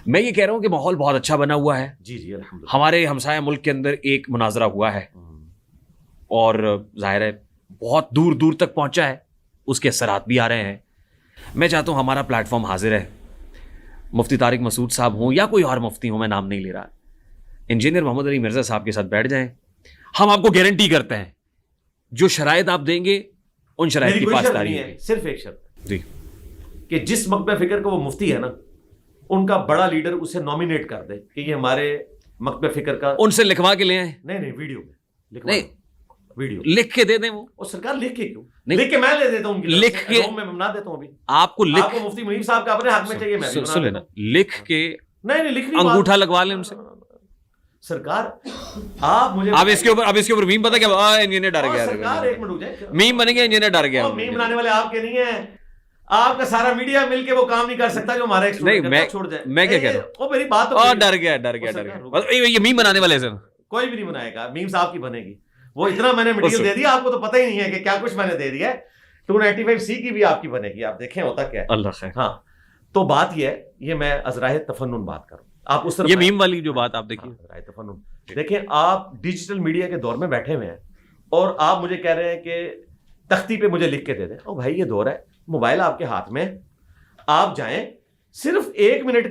میں یہ کہہ رہا ہوں کہ ماحول بہت اچھا بنا ہوا ہے. جی جی الحمدللہ. ہمارے ہمسایہ ملک کے اندر ایک مناظرہ ہوا ہے اور ظاہر ہے بہت دور دور تک پہنچا ہے, اس کے اثرات بھی آ رہے ہیں. میں چاہتا ہوں ہمارا پلیٹ فارم حاضر ہے, مفتی طارق مسعود صاحب ہوں یا کوئی اور مفتی ہوں, میں نام نہیں لے رہا, انجینئر محمد علی مرزا صاحب کے ساتھ بیٹھ جائیں. ہم آپ کو گارنٹی کرتے ہیں جو شرائط آپ دیں گے ان شرائط کی پاسداری ہے. صرف ایک شرط جی کہ جس مکتبہ فکر کا وہ مفتی ہے نا, ان کا بڑا لیڈر اسے نامینیٹ کر دے کہ یہ ہمارے مکتبہ فکر کا. ان سے لکھوا کے لے آئیں. نہیں ویڈیو میں نہیں ویڈیو لکھ کے دے دیں. وہ سرکار لکھ کے کیوں نہیں, لکھ کے میں لے دیتا ہوں, لکھ کے میں بنا دیتا ہوں. ابھی آپ کو آپ کو مفتی منیب صاحب کا اپنے حق میں چاہیے, میں سن لینا, لکھ کے نہیں لکھ انگوٹھا لگوا لیں ان سے. سرکار آپ مجھے اب اس کے اوپر میم پتہ کیا, انجینئر ڈر گیا. سرکار ایک منٹ رک جائے, میم بنے گے انجینئر ڈر گیا. میم بنانے والے آپ کے نہیں ہیں, آپ کا سارا میڈیا مل کے وہ کام نہیں کر سکتا جو ہمارا ایک چھوڑ جائے. میں کیا کہہ رہا ہوں, وہ میری بات تو ڈر گیا. یہ میم بنانے والے سر کوئی بھی نہیں بنائے گا, میم صاحب کی بنے گی. وہ اتنا میں نے مٹیریل دے دیا, آپ کو تو پتہ ہی نہیں ہے کہ کیا کچھ میں نے دے دیا ہے. 295C کی بھی آپ کی بنے گی, آپ دیکھیں ہوتا کیا ہے. اللہ خیر. ہاں تو بات یہ ہے, یہ میں ازراہ تفنن بات کروں. آپ اس طرح یہ میم والی جو بات آپ دیکھیے, ازراہ تفنن دیکھیں. آپ ڈیجیٹل میڈیا کے دور میں بیٹھے ہوئے ہیں اور آپ مجھے کہہ رہے ہیں کہ تختی پہ مجھے لکھ کے دے دیں. او بھائی یہ دور ہے, موبائل آپ کے ہاتھ میں, آپ جائیں, صرف 1 منٹ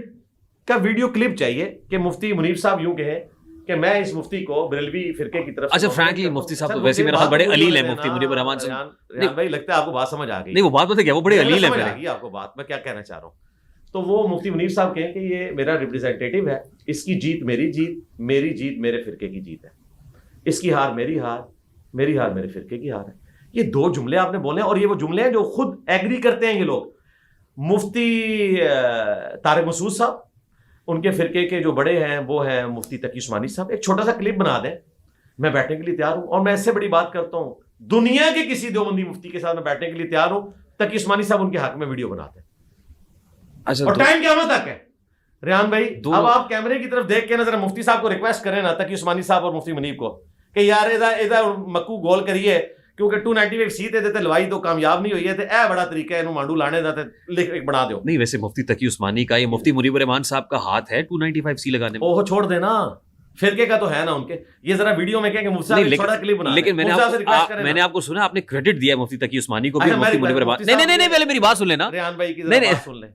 کا ویڈیو کلپ چاہیے کہ مفتی منیب صاحب یوں کہیں کہ میں اس مفتی کو بریلوی فرقے کی طرف. اچھا فرینکلی مفتی صاحب تو ویسے میرا خیال بڑے علیل ہیں, مفتی منیب الرحمان صاحب. ریان بھائی لگتا ہے آپ کو بات سمجھ آ گئی. نہیں وہ بات پتہ کیا, وہ بڑے علیل ہیں. آپ کو بات میں کیا کہنا چاہ رہا ہوں. تو وہ مفتی منیب صاحب کہیں کہ یہ میرا ریپرزینٹیٹیو ہے, اس کی جیت میری جیت, میری جیت میرے فرقے کی جیت ہے, اس کی ہار میری ہار, میری ہار میرے فرقے کی ہار ہے. یہ 2 جملے آپ نے بولے ہیں, اور یہ وہ جملے ہیں جو خود ایگری کرتے ہیں یہ لوگ. مفتی طارق مسعود صاحب, ان کے فرقے کے جو بڑے ہیں وہ ہیں مفتی تقی عثمانی صاحب. ایک چھوٹا سا کلپ بنا دیں, میں بیٹھنے کے لیے تیار ہوں. اور میں اس سے بڑی بات کرتا ہوں, دنیا کے کسی دیوبندی مفتی کے ساتھ میں بیٹھنے کے لیے تیار ہوں. تقی عثمانی صاحب ان کے حق میں ویڈیو بناتے ہیں, اور ٹائم قیامت تک ہے. ریان بھائی اب آپ کیمرے کی طرف دیکھ کے نا ذرا مفتی صاحب کو ریکویسٹ کریں نا, تقی عثمانی صاحب اور مفتی منیب کو, کہ یار ادھر مکو گول کریے, کیونکہ 295C تے لوائی تو کامیاب نہیں ہوئی ہے, تے اے بڑا طریقہ ہے انہوں مانڈو لانے دا تے لکھ بنا دیو. نہیں ویسے مفتی تقی عثمانی کا, یہ مفتی منیب الرحمان صاحب کا ہاتھ ہے 295C لگانے میں. اوہ چھوڑ دینا, فرقے کا تو ہے نا ان کے. یہ ذرا ویڈیو میں کہیں کہ مفتی صاحب چھوٹا کلپ بنا. لیکن میں نے آپ کو سنا, آپ نے کریڈٹ دیا مفتی تقی عثمانی کو بھی, مفتی منیب الرحمان. نہیں پہلے میری بات سن لینا. ریان بھائی کی بات سن لیں,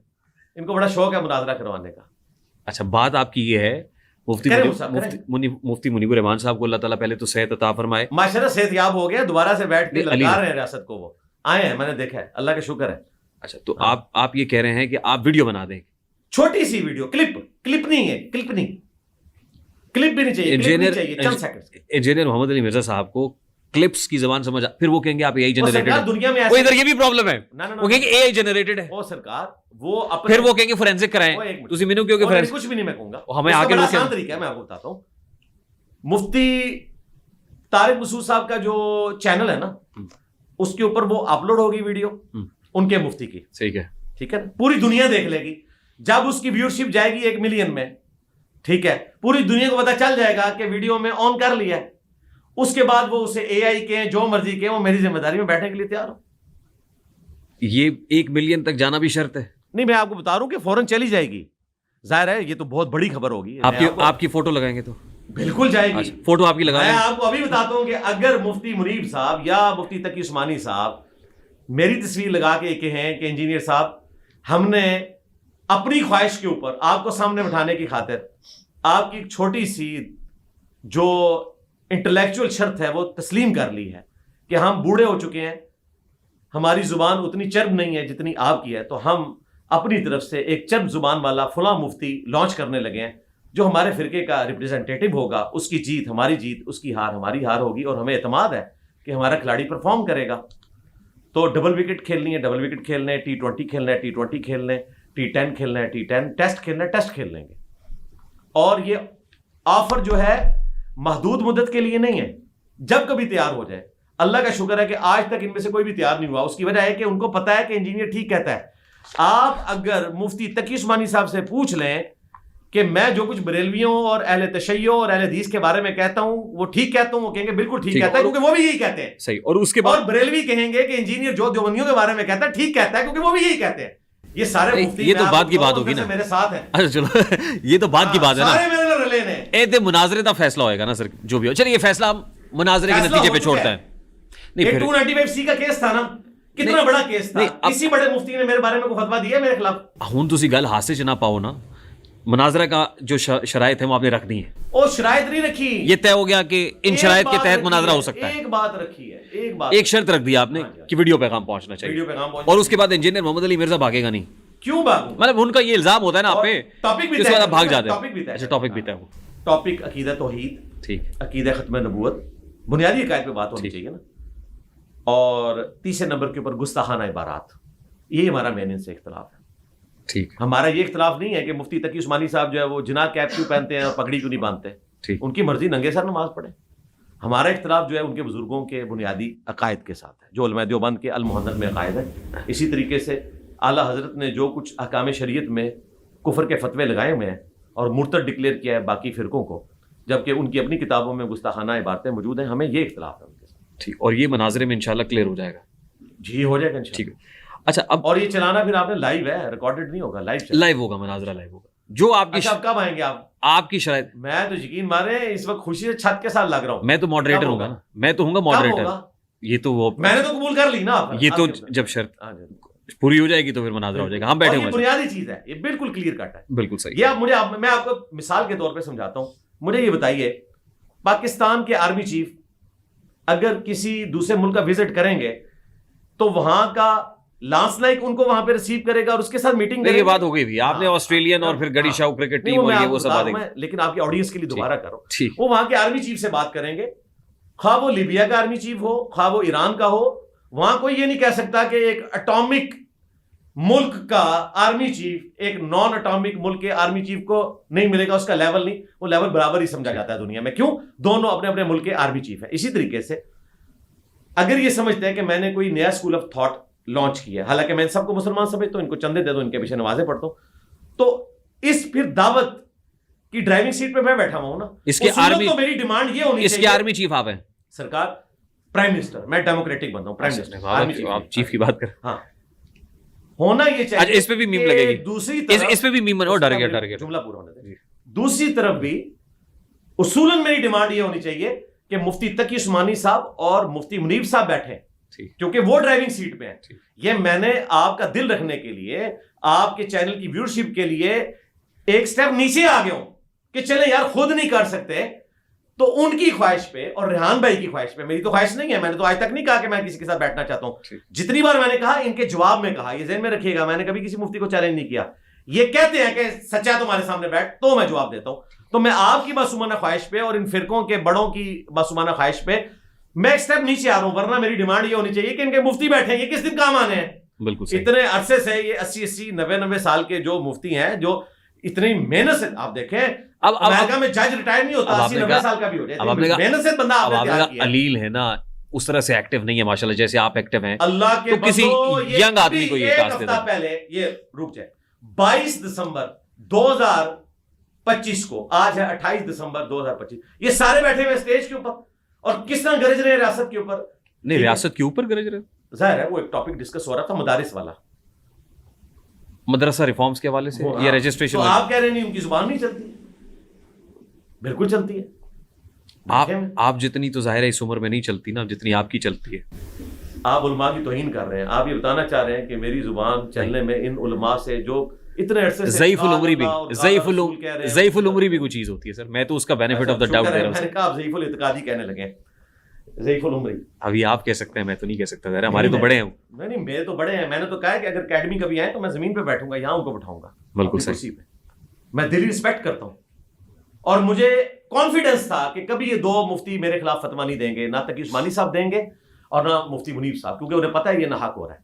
ان کو بڑا شوق ہے مناظرہ کروانے کا. اچھا بات آپ کی یہ ہے, مفتی منیب الرحمان صاحب کو اللہ تعالیٰ پہلے تو صحت عطا فرمائے. ماشاءاللہ صحت یاب ہو گیا, دوبارہ سے بیٹھ کے لگا رہے ہیں ریاست کو, وہ آئے ہیں, میں نے دیکھا ہے, اللہ کا شکر ہے. اچھا تو آپ یہ کہہ رہے ہیں کہ آپ ویڈیو بنا دیں, چھوٹی سی ویڈیو کلپ نہیں ہے, کلپ بھی نہیں چاہیے, چند سیکنڈ. انجینئر محمد علی مرزا صاحب کو کلپس کی زبان سمجھ, پھر وہ کہیں گے آپ AI جنریٹڈ ہے. دنیا میں ادھر یہ بھی پرابلم ہے, وہ کہیں گے AI جنریٹڈ ہے. وہ سرکار وہ پھر وہ کہیں گے فورینسک کرائیں. تسی مینوں کیوں کہ فورینسک کچھ بھی نہیں میں کہوں گا, ہمیں آگے بڑا آسان طریقہ ہے, میں آپ کو بتاتا ہوں. مفتی طارق مسعود صاحب کا جو چینل ہے نا, اس کے اوپر وہ اپلوڈ ہوگی ویڈیو ان کے مفتی کی. ٹھیک ہے, ٹھیک ہے, پوری دنیا دیکھ لے گی. جب اس کی ویورشپ جائے گی 1 ملین میں, ٹھیک ہے, پوری دنیا کو پتا چل جائے گا کہ ویڈیو میں آن کر لیا ہے. اس کے بعد وہ اسے AI کے جو مرضی کے, وہ میری ذمہ داری میں بیٹھنے کے لیے تیار ہوں. یہ 1 ملین تک جانا بھی شرط ہے. نہیں میں آپ کو بتا رہا ہوں کہ فوراً چلی جائے گی. ظاہر ہے یہ تو بہت بڑی خبر ہوگی. آپ کی فوٹو لگائیں گے تو بالکل جائے گی. فوٹو آپ کی لگائیں. میں آپ کو ابھی بتاتا ہوں کہ اگر مفتی منیب صاحب یا مفتی تقی عثمانی صاحب میری تصویر لگا کے کہیں کہ انجینئر صاحب ہم نے اپنی خواہش کے اوپر آپ کو سامنے بٹھانے کی خاطر آپ کی ایک چھوٹی سی جو انٹلیکچوئل شرط ہے وہ تسلیم کر لی ہے کہ ہم بوڑھے ہو چکے ہیں, ہماری زبان اتنی چرب نہیں ہے جتنی آپ کی ہے, تو ہم اپنی طرف سے ایک چرب زبان والا فلاں مفتی لانچ کرنے لگے ہیں جو ہمارے فرقے کا ریپرزینٹیٹیو ہوگا. اس کی جیت ہماری جیت, اس کی ہار ہماری ہار ہوگی, اور ہمیں اعتماد ہے کہ ہمارا کھلاڑی پرفارم کرے گا. تو ڈبل وکٹ کھیلنی ہے, ڈبل وکٹ کھیلنے, T20 کھیلنا ہے, T20 کھیلنے, T10 کھیلنا ہے, T10, ٹیسٹ کھیلنا ہے, ٹیسٹ کھیل لیں گے. اور یہ آفر جو ہے محدود مدت کے لیے نہیں ہے, جب کبھی تیار ہو جائے. اللہ کا شکر ہے کہ آج تک ان میں سے کوئی بھی تیار نہیں ہوا. اس کی وجہ ہے کہ ان کو پتا ہے کہ انجینئر ٹھیک کہتا ہے. آپ اگر مفتی تقی عثمانی صاحب سے پوچھ لیں کہ میں جو کچھ بریلویوں اور اہل تشیع اور اہل حدیث کے بارے میں کہتا ہوں وہ ٹھیک کہتا ہوں, وہ کہیں گے بالکل ٹھیک کہتا ہے, کیونکہ وہ بھی یہی کہتے ہیں. صحیح. اور اس کے بعد بریلوی کہیں گے کہ انجینئر جو دیوبندیوں کے بارے میں کہتا ہے ٹھیک کہتا ہے, کیونکہ وہ بھی یہی کہتے ہیں. یہ سارے مفتی یہ تو بات کی بات ہوگی نا, میرے ساتھ ہیں. اچھا چلو یہ تو بات کی بات ہے نا, سارے میرے نال رلے نے. اے مناظرے کا فیصلہ ہوئے گا نا سر, جو بھی ہو. چلیے یہ فیصلہ ہم مناظرے کے نتیجے پہ چھوڑتا ہے. نہیں, 295C کا کیس تھا نا, کتنا بڑا کیس تھا. کسی بڑے مفتی نے میرے بارے میں کوئی فتویٰ دیا میرے خلاف؟ ہوں تسی گل ہاتھ سے نہ پاؤ نا, مناظرہ کا جو شرائط ہے وہ آپ نے رکھ دی ہیں. اور شرائط نہیں رکھی, یہ طے ہو گیا کہ ان شرائط کے تحت مناظرہ ہو سکتا ہے. ایک بات رکھی ہے, ایک شرط رکھ دی آپ نے کہ ویڈیو پیغام پہنچنا چاہیے, اور اس کے بعد انجینئر محمد علی مرزا بھاگے گا نہیں. کیوں بھاگوں؟ مطلب ان کا یہ الزام ہوتا ہے نا آپ پہ, ٹاپک بھی بھاگ جاتے ہیں. اچھا ٹاپک بھی طے ہو. ٹاپک عقیدہ توحید, ٹھیک, عقیدہ ختم نبوت, بنیادی عقائد پہ بات ہونی چاہیے نا. اور تیسرے نمبر کے اوپر گستاخانہ عبارات, یہ ہمارا مین ان سے اختلاف ہے. ٹھیک, ہمارا یہ اختلاف نہیں ہے کہ مفتی تقی عثمانی صاحب جو ہے وہ جناح کیپ کیوں پہنتے ہیں اور پگڑی کیوں نہیں باندھتے. ٹھیک, ان کی مرضی, ننگے سر نماز پڑھیں. ہمارا اختلاف جو ہے ان کے بزرگوں کے بنیادی عقائد کے ساتھ ہے, جو علماء دیوبند کے المحنت میں عقائد ہے. اسی طریقے سے اعلیٰ حضرت نے جو کچھ احکام شریعت میں کفر کے فتوے لگائے ہوئے ہیں اور مرتد ڈکلیئر کیا ہے باقی فرقوں کو, جبکہ ان کی اپنی کتابوں میں گستاخانہ عبارتیں موجود ہیں. ہمیں یہ اختلاف ہے ان کے ساتھ. ٹھیک, اور یہ مناظرے میں انشاءاللہ کلیئر ہو جائے گا. جی ہو جائے گا انشاءاللہ. ٹھیک ہے. اچھا اب, اور یہ چلانا پھر آپ نے لائیو ہے, ریکارڈڈ نہیں ہوگا, لائیو ہوگا, مناظرہ لائیو ہوگا. جو آپ کی اچھا کب آئیں گے آپ کی شرائط؟ میں تو یقین مارے اس وقت خوشی سے چھت کے ساتھ لگ رہا ہوں. میں تو ماڈریٹر ہوں گا نا, میں تو ہوں گا ماڈریٹر. یہ تو وہ میں نے تو قبول کر لی نا. یہ تو جب شرط پوری ہو جائے گی تو پھر مناظرہ ہو جائے گا. ہم بیٹھے ہوئے, بنیادی چیز ہے یہ, بالکل کلیئر کٹ ہے. بالکل صحیح. یہ مجھے میں آپ کو مثال کے طور پہ سمجھاتا ہوں. مجھے یہ بتائیے, پاکستان کے آرمی چیف اگر کسی دوسرے ملک کا وزٹ کریں گے تو وہاں کا لانس نائک ان کو وہاں پہ ریسیو کرے گا اور اس کے ساتھ میٹنگ کرے گا. یہ بات ہو گئی تھی آپ نے آسٹریلین اور پھر گڑی شاہ کرکٹ ٹیم اور یہ وہ سب باتیں, لیکن آپ کی آڈینس کے لیے دوبارہ کرو. وہ وہاں کے آرمی چیف سے بات کریں گے, خواہ وہ لیبیا کا آرمی چیف ہو, خواہ وہ ایران کا ہو. وہاں کوئی یہ نہیں کہہ سکتا کہ ایک اٹامک ملک کا آرمی چیف ایک نان اٹامک ملک کے آرمی چیف کو نہیں ملے گا, اس کا لیول نہیں, وہ لیول برابر ہی سمجھا جاتا ہے دنیا میں. کیوں؟ دونوں اپنے اپنے ملک کے آرمی چیف ہیں. اسی طریقے سے اگر یہ سمجھتے ہیں کہ میں نے کوئی نیا اسکول آف تھاٹ لانچ کیا, حالانکہ میں سب کو مسلمان سمجھتا ہوں, ان کو چندے دے دو, ان کے پیچھے نمازیں پڑھتا ہوں, تو اس پھر دعوت کی ڈرائیونگ سیٹ پہ میں بیٹھا ہوا ہوں نا. اس کے آرمی, تو میری ڈیمانڈ یہ ہونی چاہیے, اس کے آرمی چیف آپ ہیں سرکار, پرائم منسٹر. میں ڈیموکریٹک بنتا ہوں, پرائم منسٹر. آپ چیف کی بات کریں. ہاں, ہونا یہ چاہیے. اس پہ بھی میم لگے گی, دوسری طرف اس پہ بھی میم بنو, ڈر گیا جملہ پورا ہونے دیں. دوسری طرف بھی اصولاً میری ڈیمانڈ یہ ہونی چاہیے کہ مفتی تقی عثمانی صاحب اور مفتی منیب صاحب بیٹھے, کیونکہ وہ ڈرائیونگ سیٹ پہ ہیں. یہ میں نے آپ کا دل رکھنے کے لیے, آپ کے چینل کی ویورشپ کے لیے ایک سٹیپ نیچے آ گیا ہوں کہ چلے یار خود نہیں کر سکتے تو ان کی خواہش پہ اور ریحان بھائی کی خواہش پہ. میری تو خواہش نہیں ہے, میں نے تو آج تک نہیں کہا کہ میں کسی کے ساتھ بیٹھنا چاہتا ہوں. جتنی بار میں نے کہا ان کے جواب میں کہا, یہ ذہن میں رکھیے گا, میں نے کبھی کسی مفتی کو چیلنج نہیں کیا. یہ کہتے ہیں کہ سچا تمہارے سامنے بیٹھ تو میں جواب دیتا ہوں. تو میں آپ کی معصومانہ خواہش پہ اور ان فرقوں کے بڑوں کی معصومانہ خواہش پہ میں ایک سٹیپ نیچے آ رہا ہوں, ورنہ میری ڈیمانڈ یہ ہونی چاہیے کہ ان کے مفتی بیٹھے ہیں, یہ کس دن کام آنے ہیں. بالکل اتنے عرصے سے یہ 80 90 سال کے جو مفتی ہیں, جو اتنی محنت سے, آپ دیکھیں اب امریکہ میں جج ریٹائر نہیں ہوتا, 80 90 سال کا بھی ہو جائے, محنت سے بندہ آپ نے تیار کیا. علیل ہے نا, اس طرح سے ایکٹیو نہیں ہے ماشاءاللہ جیسے آپ ایکٹیو ہیں. اللہ کے کسی ینگ آدمی کو یہ ٹاسک دیتا. پہلے یہ رک جائے, 22 دسمبر 2025 کو, آج ہے 28 دسمبر 2025, یہ سارے بیٹھے ہوئے اسٹیج کے اوپر اور کس طرح گرج رہے ہیں ریاست کے اوپر. نہیں, ریاست کے اوپر گرج رہے, ظاہر ہے وہ ایک ٹاپک ڈسکس ہو رہا تھا مدارس والا, مدرسہ ریفارمز کے حوالے سے یا رجسٹریشن. تو آپ کہہ رہے نہیں ان کی زبان نہیں چلتی, بالکل چلتی ہے. آپ جتنی تو ظاہر ہے اس عمر میں نہیں چلتی نا جتنی آپ کی چلتی ہے. آپ علماء کی توہین کر رہے ہیں. آپ یہ بتانا چاہ رہے ہیں کہ میری زبان چلنے میں ان علماء سے جو اتنے عرصے سے ضعیف العمری بھی کوئی چیز ہوتی ہے سر, میں تو اس کا بینیفٹ آف دا ڈاؤٹ دے رہا ہوں. میں نے کہا آپ ضعیف الاعتقادی کہنے لگے ہیں, ضعیف العمری. ابھی آپ کہہ سکتے ہیں, میں تو نہیں کہہ سکتا, ذرا ہمارے تو بڑے ہیں. نہیں, میرے تو بڑے ہیں. میں نے تو کہا کہ اگر اکیڈمی کبھی آئے تو میں زمین پہ بیٹھوں گا, یہاں ان کو بٹھاؤں گا. بالکل صحیح. میں دلی رسپیکٹ کرتا ہوں اور مجھے کانفیڈنس تھا کہ کبھی یہ دو مفتی میرے خلاف فتویٰ نہیں دیں گے, نہ تقی عثمانی صاحب دیں گے اور نہ مفتی منیب صاحب, کیونکہ انہیں پتہ ہے یہ ناحق ہو رہا ہے.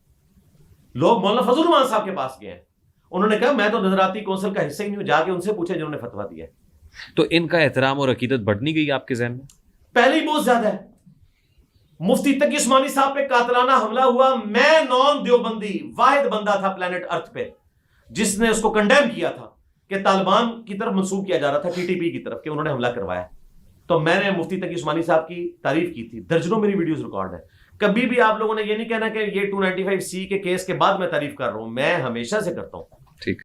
لوگ مولانا فضل الرحمان صاحب کے پاس گئے ہیں, انہوں نے کہا میں تو نظراتی کونسل کا حصہ ہی نہیں ہوں, جا کے ان سے پوچھے جنہوں نے فتویٰ دیا ہے. تو ان کا احترام اور عقیدت بڑھ نہیں گئی آپ کے ذہن میں؟ پہلے ہی بہت زیادہ ہے. مفتی تقی عثمانی صاحب پہ قاتلانہ حملہ ہوا, میں نان دیوبندی واحد بندہ تھا پلانٹ ارتھ پہ جس نے اس کو کنڈیم کیا تھا کہ طالبان کی طرف منسوب کیا جا رہا تھا, ٹی ٹی پی کی طرف, کہ انہوں نے حملہ کروایا. تو میں نے مفتی تقی عثمانی صاحب کی تعریف کی تھی, درجنوں میری ویڈیوز ریکارڈ ہے کبھی بھی آپ لوگوں نے یہ نہیں کہنا کہ یہ 295C کے کیس کے بعد میں تعریف کر رہا ہوں, میں ہمیشہ سے کرتا ہوں.